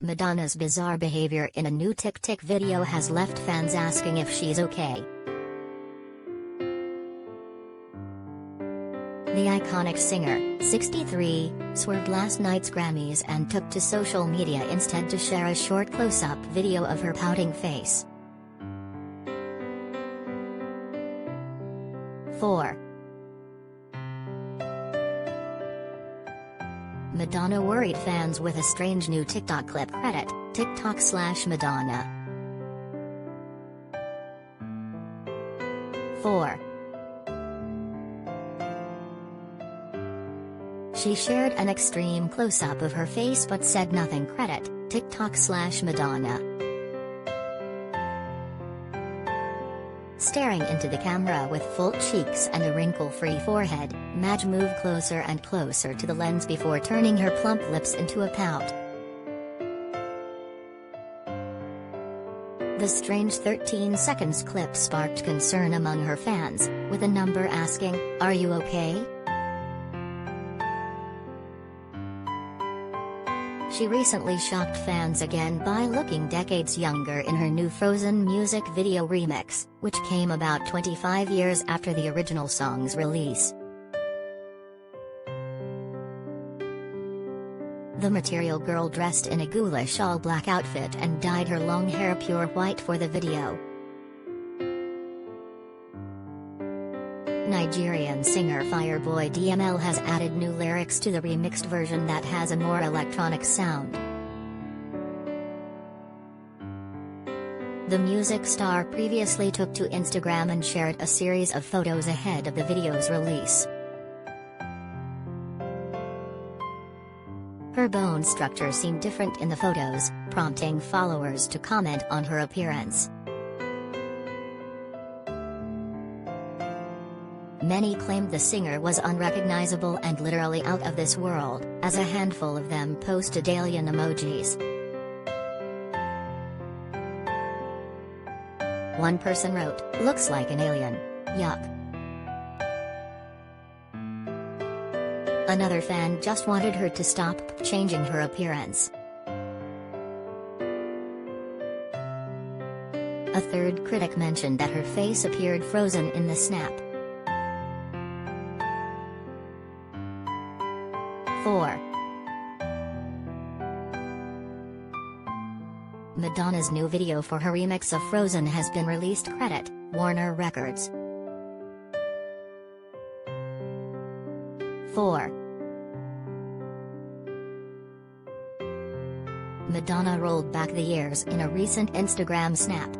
Madonna's bizarre behavior in a new TikTik video has left fans asking if she's okay. The iconic singer, 63, swerved last night's Grammys and took to social media instead to share a short close-up video of her pouting face. 4. Madonna worried fans with a strange new TikTok clip. Credit, TikTok/Madonna. 4. She shared an extreme close-up of her face but said nothing. Credit, TikTok/Madonna. Staring into the camera with full cheeks and a wrinkle-free forehead, Madge moved closer and closer to the lens before turning her plump lips into a pout. The strange 13 seconds clip sparked concern among her fans, with a number asking, "Are you okay?" She recently shocked fans again by looking decades younger in her new Frozen music video remix, which came about 25 years after the original song's release. The Material Girl dressed in a ghoulish all-black outfit and dyed her long hair pure white for the video. Nigerian singer Fireboy DML has added new lyrics to the remixed version that has a more electronic sound. The music star previously took to Instagram and shared a series of photos ahead of the video's release. Her bone structure seemed different in the photos, prompting followers to comment on her appearance. Many claimed the singer was unrecognizable and literally out of this world, as a handful of them posted alien emojis. One person wrote, "Looks like an alien. Yuck." Another fan just wanted her to stop changing her appearance. A third critic mentioned that her face appeared frozen in the snap. 4. Madonna's new video for her remix of Frozen has been released. Credit, Warner Records. 4. Madonna rolled back the years in a recent Instagram snap.